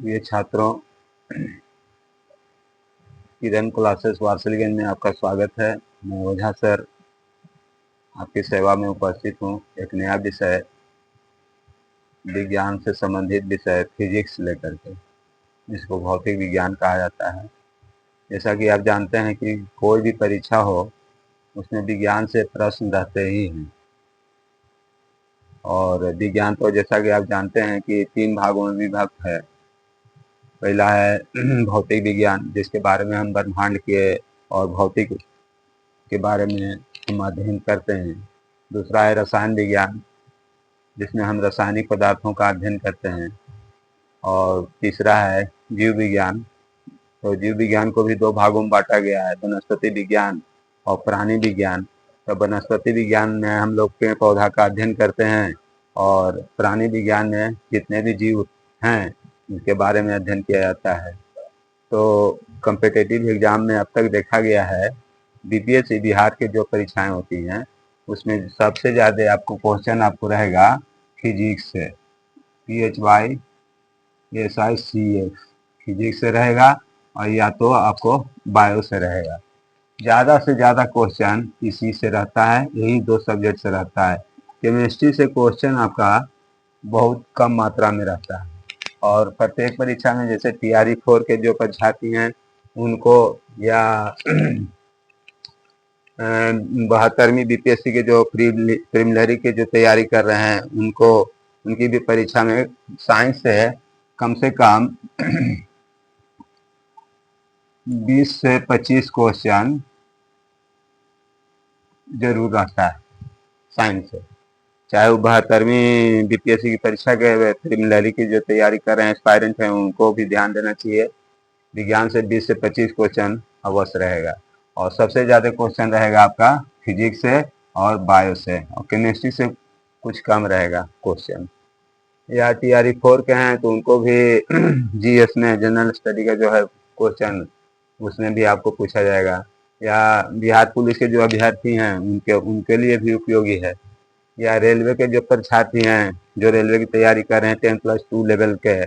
ये छात्रों, किरण क्लासेस वारसिलीगंज में आपका स्वागत है। मैं ओझा सर आपकी सेवा में उपस्थित हूँ। एक नया विषय, विज्ञान से संबंधित विषय फिजिक्स लेकर के, जिसको भौतिक विज्ञान कहा जाता है। जैसा कि आप जानते हैं कि कोई भी परीक्षा हो उसमें विज्ञान से प्रश्न रहते ही हैं। और विज्ञान तो जैसा कि आप जानते हैं कि 3 भागों में विभक्त है। पहला है भौतिक विज्ञान, जिसके बारे में हम ब्रह्मांड के और भौतिक के बारे में हम अध्ययन करते हैं। दूसरा है रसायन विज्ञान, जिसमें हम रासायनिक पदार्थों का अध्ययन करते हैं। और तीसरा है जीव विज्ञान। तो जीव विज्ञान को भी 2 भागों में बांटा गया है, वनस्पति विज्ञान और प्राणी विज्ञान। तो वनस्पति विज्ञान में हम लोग पेड़ पौधा का अध्ययन करते हैं, और प्राणी विज्ञान में जितने भी जीव हैं उनके बारे में अध्ययन किया जाता है। तो कम्पिटिटिव एग्जाम में अब तक देखा गया है, बीपीएससी बिहार के जो परीक्षाएं होती हैं उसमें सबसे ज़्यादा आपको क्वेश्चन आपको रहेगा फिजिक्स से, PHYSICS फिजिक्स से रहेगा, और या तो आपको बायो से रहेगा। ज़्यादा से ज़्यादा क्वेश्चन इसी से रहता है, यही 2 सब्जेक्ट से रहता है। केमिस्ट्री से क्वेश्चन आपका बहुत कम मात्रा में रहता है। और प्रत्येक परीक्षा में जैसे TRE 4 के जो परीक्षार्थी हैं उनको, या 72वीं बीपीएससी के जो प्रीलिमिनरी के जो तैयारी कर रहे हैं उनको, उनकी भी परीक्षा में साइंस से कम 20 से 25 क्वेश्चन जरूर रहता है साइंस से। चाहे वो 72वीं बीपीएससी की परीक्षा के प्रीलिमिनरी की जो तैयारी कर रहे हैं एस्पायरेंट हैं, उनको भी ध्यान देना चाहिए। विज्ञान से 20 से 25 क्वेश्चन अवश्य रहेगा, और सबसे ज़्यादा क्वेश्चन रहेगा आपका फिजिक्स से और बायो से, और केमिस्ट्री से कुछ कम रहेगा क्वेश्चन। या TRE 4 के हैं तो उनको भी GS में जनरल स्टडी का जो है क्वेश्चन, उसमें भी आपको पूछा जाएगा। या बिहार पुलिस के जो अभ्यर्थी हैं उनके लिए भी उपयोगी है। या रेलवे के जो परीक्षार्थी हैं जो रेलवे की तैयारी कर रहे हैं 10+2 लेवल के,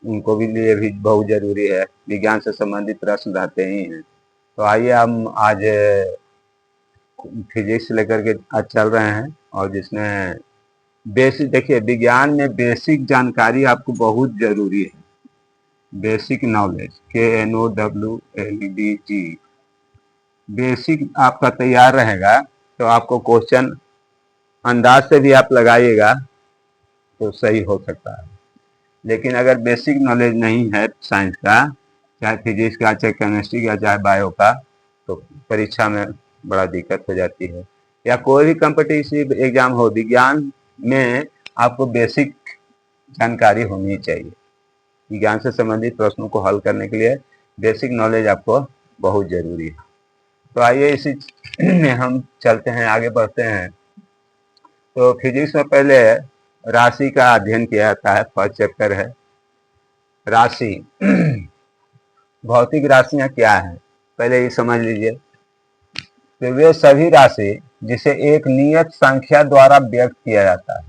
उनको भी लिए भी बहुत ज़रूरी है। विज्ञान से संबंधित प्रश्न रहते ही हैं। तो आइए हम आज फिजिक्स लेकर के आज चल रहे हैं, और जिसमें बेसिक, देखिए विज्ञान में बेसिक जानकारी आपको बहुत ज़रूरी है। बेसिक नॉलेज, KNOWLEDG, बेसिक आपका तैयार रहेगा तो आपको क्वेश्चन अंदाज से भी आप लगाइएगा तो सही हो सकता है। लेकिन अगर बेसिक नॉलेज नहीं है साइंस का, चाहे फिजिक्स का, चाहे केमिस्ट्री का, चाहे बायो का, तो परीक्षा में बड़ा दिक्कत हो जाती है। या कोई भी कॉम्पिटिटिव एग्जाम हो, विज्ञान में आपको बेसिक जानकारी होनी चाहिए। विज्ञान से संबंधित प्रश्नों को हल करने के लिए बेसिक नॉलेज आपको बहुत ज़रूरी है। तो आइए इसी में हम चलते हैं, आगे बढ़ते हैं। तो फिजिक्स में पहले राशि का अध्ययन किया जाता है। फर्स्ट चैप्टर है राशि। भौतिक राशियां क्या हैं, पहले ये समझ लीजिए। तो वे सभी राशि जिसे एक नियत संख्या द्वारा व्यक्त किया जाता है।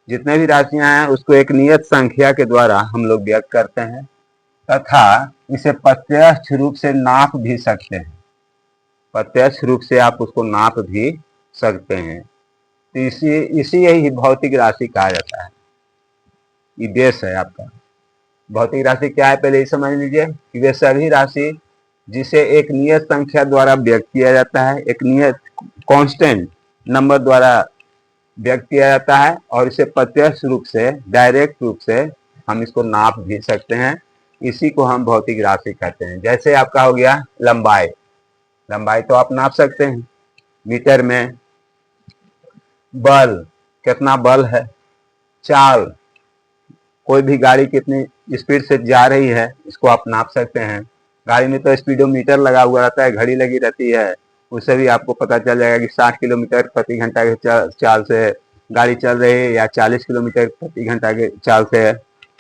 जितने भी राशियां हैं उसको एक नियत संख्या के द्वारा हम लोग व्यक्त करते हैं, तथा इसे प्रत्यक्ष रूप से नाप भी सकते हैं। प्रत्यक्ष रूप से आप उसको नाप भी सकते हैं। तो इसी यही भौतिक राशि कहा जाता है। ये बेस है आपका। भौतिक राशि क्या है, पहले ये समझ लीजिए कि वे सभी राशि जिसे एक नियत संख्या द्वारा व्यक्त किया जाता है, एक नियत कांस्टेंट नंबर द्वारा व्यक्त किया जाता है, और इसे प्रत्यक्ष रूप से, डायरेक्ट रूप से हम इसको नाप भी सकते हैं। इसी को हम भौतिक राशि कहते हैं। जैसे आपका हो गया लंबाई। लंबाई तो आप नाप सकते हैं मीटर में। बल, कितना बल है। चाल, कोई भी गाड़ी कितनी स्पीड से जा रही है, इसको आप नाप सकते हैं। गाड़ी में तो स्पीडोमीटर लगा हुआ रहता है, घड़ी लगी रहती है, उससे भी आपको पता चल जाएगा कि 60 किलोमीटर प्रति घंटा के चाल से गाड़ी चल रही है, या 40 किलोमीटर प्रति घंटा के चाल से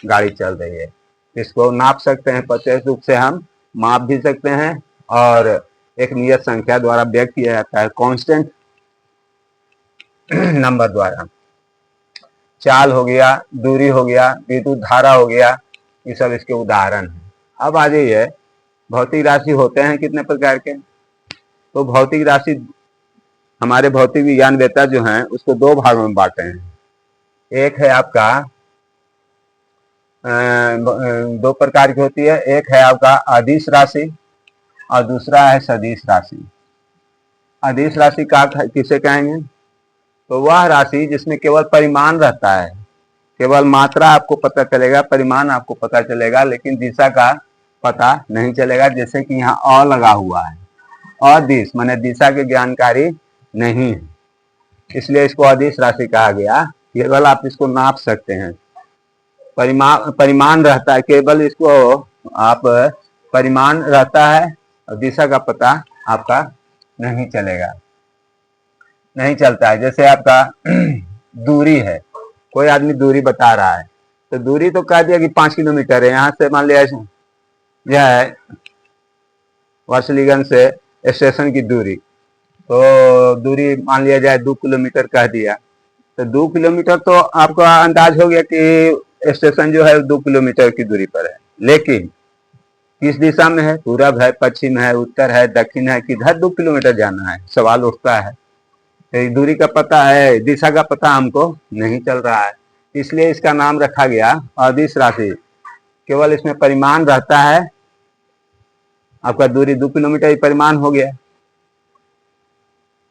गाड़ी चल रही है। इसको नाप सकते हैं, प्रत्यक्ष रूप से हम माप भी सकते हैं, और एक नियत संख्या द्वारा व्यक्त किया जाता है, कांस्टेंट नंबर द्वारा। चाल हो गया, दूरी हो गया, विद्युत धारा हो गया, ये सब इसके उदाहरण हैं। अब आ जाइए, भौतिक राशि होते हैं कितने प्रकार के। तो भौतिक राशि हमारे भौतिक विज्ञान वेत्ता जो हैं उसको दो भागों में बांटे हैं। एक है आपका दो प्रकार की होती है, एक है आपका अदिश राशि और दूसरा है सदिश राशि। अदिश राशि का किसे कहेंगे? तो वह राशि जिसमें केवल परिमाण रहता है, केवल मात्रा आपको पता चलेगा, परिमाण आपको पता चलेगा, लेकिन दिशा का पता नहीं चलेगा। जैसे कि यहाँ अ लगा हुआ है, अदिश माने दिशा की जानकारी नहीं है, इसलिए इसको अदिश राशि कहा गया। केवल आप इसको नाप सकते हैं, परिमाण रहता है, केवल इसको आप परिमाण रहता है और दिशा का पता आपका नहीं चलेगा, नहीं चलता है। जैसे आपका दूरी है, कोई आदमी दूरी बता रहा है, तो दूरी तो कह दिया कि 5 किलोमीटर है, यहाँ से मान लिया यह है वार्षलीगंज से स्टेशन की दूरी, तो दूरी मान लिया जाए 2 किलोमीटर कह दिया, तो 2 किलोमीटर तो आपको अंदाज हो गया कि स्टेशन जो है 2 किलोमीटर की दूरी पर है। लेकिन किस दिशा में है? पूरब है, पश्चिम है, उत्तर है, दक्षिण है, किधर 2 किलोमीटर जाना है, सवाल उठता है। तो दूरी का पता है, दिशा का पता हमको नहीं चल रहा है, इसलिए इसका नाम रखा गया अदिश राशि। केवल इसमें परिमाण रहता है, आपका दूरी 2 किलोमीटर ही परिमाण हो गया।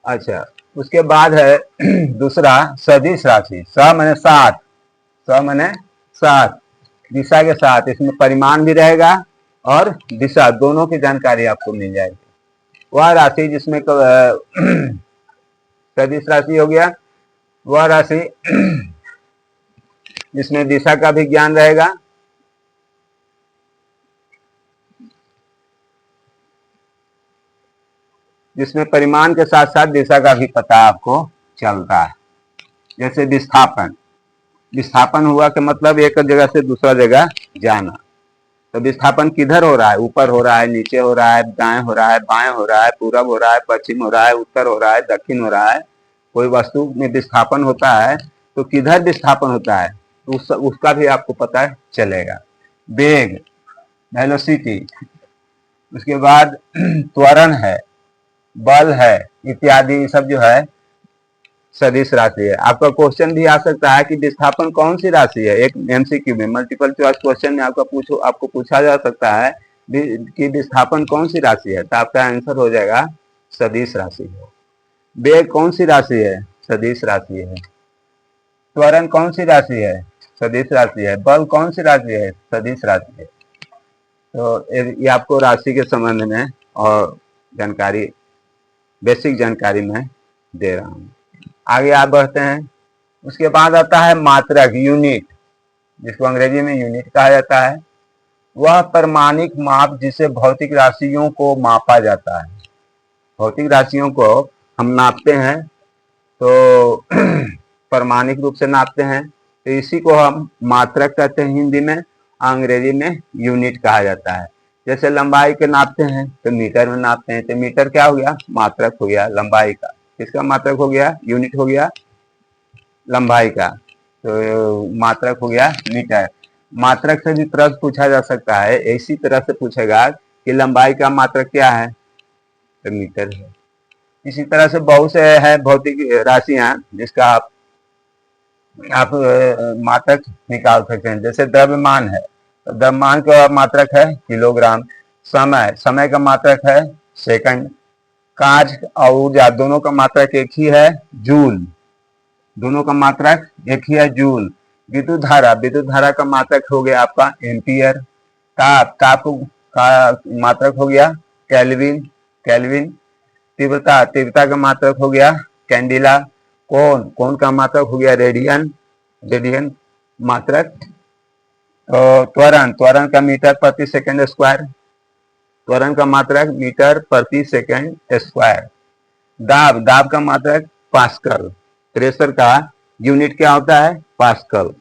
अच्छा, उसके बाद है दूसरा सदिश राशि। स माने साथ, स माने साथ, दिशा के साथ, इसमें परिमाण भी रहेगा और दिशा, दोनों की जानकारी आपको मिल जाएगी। वह राशि जिसमें सदिश राशि हो गया, वह राशि जिसमें दिशा का भी ज्ञान रहेगा, जिसमें परिमाण के साथ साथ दिशा का भी पता आपको चलता है। जैसे विस्थापन, विस्थापन हुआ कि मतलब एक जगह से दूसरा जगह जाना। तो विस्थापन किधर हो रहा है? ऊपर हो रहा है, नीचे हो रहा है, दाएं हो रहा है, बाएं हो रहा है, पूरब हो रहा है, पश्चिम हो रहा है, उत्तर हो रहा है, दक्षिण हो रहा है। कोई वस्तु में विस्थापन होता है तो किधर विस्थापन होता है उसका भी आपको पता चलेगा। वेग, वेलोसिटी, उसके बाद त्वरण है, बल है, इत्यादि सब जो है सदिश राशि है। आपका क्वेश्चन भी आ सकता है कि विस्थापन कौन सी राशि है। एक एमसीक्यू में, मल्टीपल चॉइस क्वेश्चन में आपको पूछा जा सकता है कि विस्थापन कौन सी राशि है, तो आपका आंसर हो जाएगा सदिश राशि है। वेग कौन सी राशि है? सदिश राशि है। त्वरण कौन सी राशि है? सदिश राशि है। बल कौन सी राशि है? सदिश राशि है। तो ये आपको राशि के संबंध में और जानकारी, बेसिक जानकारी मैं दे रहा हूँ। आगे आप बढ़ते हैं। उसके बाद आता है मात्रक, यूनिट, जिसको अंग्रेजी में यूनिट कहा जाता है। वह प्रमाणिक माप जिसे भौतिक राशियों को मापा जाता है। भौतिक राशियों को हम नापते हैं तो प्रमाणिक रूप से नापते हैं, तो इसी को हम मात्रक कहते हैं हिंदी में, अंग्रेजी में यूनिट कहा जाता है। जैसे लंबाई के नापते हैं तो मीटर में नापते हैं, तो मीटर क्या हो गया? मात्रक हो गया लंबाई का। किसका मात्रक हो गया? यूनिट हो गया लंबाई का, तो मात्रक हो गया मीटर। मात्रक से भी प्रश्न पूछा जा सकता है, इसी तरह से पूछेगा कि लंबाई का मात्रक क्या है, तो मीटर है। इसी तरह से बहुत से है भौतिक राशियां जिसका आप मात्रक निकाल सकते हैं। जैसे द्रव्यमान है, तो द्रव्यमान का मात्रक है किलोग्राम। समय, समय का मात्रक है सेकंड। कार्य और ऊर्जा दोनों का मात्रक एक ही है, जूल, दोनों का मात्रक एक ही है, जूल। विद्युत धारा, विद्युत धारा का मात्रक हो गया आपका एम्पियर। ताप, ताप का मात्रक हो गया केल्विन, केल्विन। तीव्रता, तीव्रता का मात्रक हो गया कैंडिला। कोण, कोण का मात्रक हो गया रेडियन, रेडियन मात्रक। तो त्वरण, त्वरण का मीटर प्रति सेकंड स्क्वायर, त्वरण का मात्रक मीटर प्रति सेकंड स्क्वायर। दाब, दाब का मात्रक पास्कल, प्रेशर का यूनिट क्या होता है? पास्कल।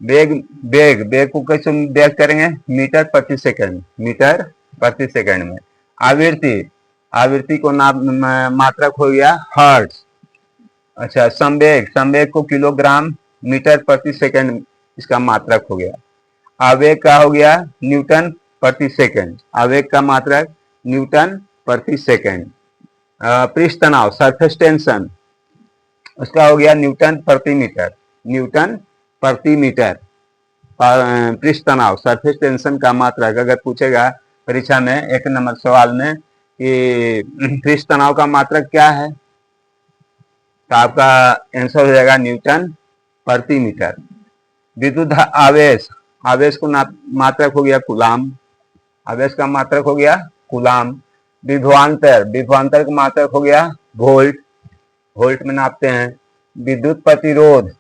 वेग, वेग, वेग को कैसे व्यक्त करेंगे? मीटर प्रति सेकंड, मीटर प्रति सेकंड में। आवृत्ति, आवृत्ति को मात्रक हो गया हर्ट्ज। अच्छा, संवेग, संवेग को किलोग्राम मीटर प्रति सेकंड इसका मात्रक हो गया। आवेग का हो गया न्यूटन प्रति सेकंड, आवेग का मात्रक न्यूटन प्रति सेकंड। पृष्ठ तनाव सरफेस टेंशन उसका हो गया न्यूटन प्रति मीटर, न्यूटन प्रति मीटर। पृष्ठ तनाव सरफेस टेंशन का मात्रक अगर पूछेगा परीक्षा में 1 नंबर सवाल में कि पृष्ठ तनाव का मात्रक क्या है, तो आपका आंसर हो जाएगा न्यूटन प्रति मीटर। विद्युत आवेश, आवेश को मात्रक हो गया कूलाम, आवेश का मात्रक हो गया कूलाम। विभवांतर, विभवांतर का मात्रक हो गया वोल्ट, वोल्ट में नापते हैं। विद्युत प्रतिरोध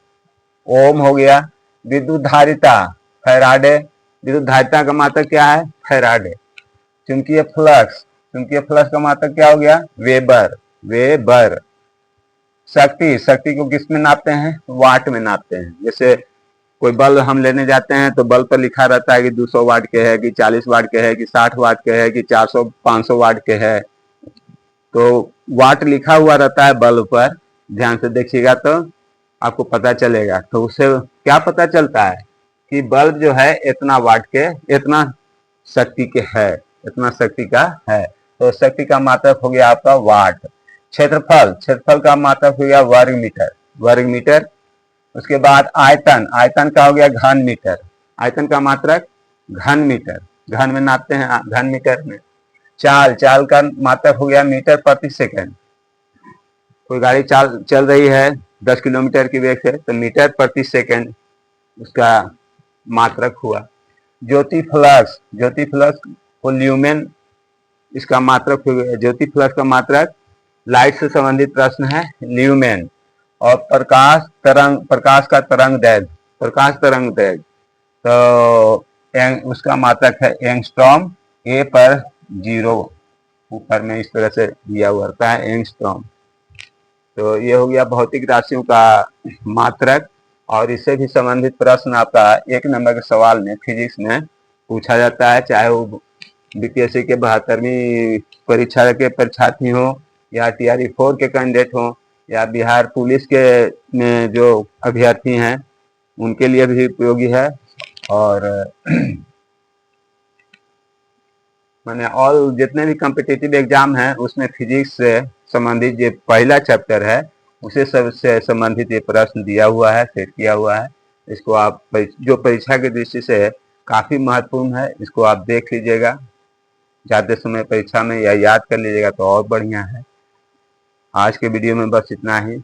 ओम हो गया। विद्युत धारिता फैराडे, विद्युत धारिता का मात्रक क्या है फैराडे। चुंबकीय फ्लक्स, चुंबकीय फ्लक्स का मात्रक क्या हो गया वेबर, वेबर। शक्ति, शक्ति को किस में नापते हैं वाट में नापते हैं। जैसे कोई बल्ब हम लेने जाते हैं तो बल्ब पर लिखा रहता है कि 200 वाट के है, कि 40 वाट के है, कि 60 वाट के है, कि 400 500 वाट के है, तो वाट लिखा हुआ रहता है बल्ब पर, ध्यान से देखिएगा तो आपको पता चलेगा। तो उससे क्या पता चलता है कि बल्ब जो है इतना वाट के, इतना शक्ति के है, इतना शक्ति का है। तो शक्ति का मात्रक हो गया आपका वाट। क्षेत्रफल, क्षेत्रफल का मात्रक हो गया वर्ग मीटर, वर्ग मीटर। उसके बाद आयतन, आयतन का हो गया घन मीटर, आयतन का मात्रक घन मीटर, घन में नापते हैं घन मीटर में। चाल, चाल का मात्रक हो गया मीटर प्रति सेकंड। कोई गाड़ी चल रही है 10 किलोमीटर की वेग से तो मीटर प्रति सेकंड उसका मात्रक हुआ। ज्योति फ्लक्स, ज्योति फ्लक्स को ल्यूमेन इसका मात्रक हो गया। ज्योति फ्लक्स का मात्रक, लाइट से संबंधित प्रश्न है ल्यूमेन। और प्रकाश तरंग, प्रकाश का तरंग दैर्घ्य, प्रकाश तरंग दैर्घ्य तो उसका मात्रक है एंगस्ट्रॉम, ए पर 0 ऊपर में इस तरह से दिया हुआ रहता है एंगस्ट्रॉम। तो ये हो गया भौतिक राशियों का मात्रक। और इससे भी संबंधित प्रश्न आपका 1 नंबर के सवाल में फिजिक्स में पूछा जाता है, चाहे वो बीपीएससी के 72वीं परीक्षा के परीक्षार्थी हो, या TRE 4 के कैंडिडेट हो, या बिहार पुलिस के में जो अभ्यर्थी हैं उनके लिए भी उपयोगी है। और मैंने ऑल जितने भी कॉम्पिटिटिव एग्जाम हैं उसमें फिजिक्स से संबंधित जो पहला चैप्टर है उसे सबसे संबंधित ये प्रश्न दिया हुआ है, सेट किया हुआ है। इसको आप जो परीक्षा की दृष्टि से काफ़ी महत्वपूर्ण है, इसको आप देख लीजिएगा जाते समय परीक्षा में, या याद कर लीजिएगा तो और बढ़िया है। आज के वीडियो में बस इतना ही।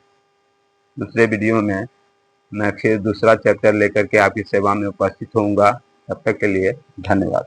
दूसरे वीडियो में मैं फिर दूसरा चैप्टर लेकर के आपकी सेवा में उपस्थित होऊंगा। तब तक के लिए धन्यवाद।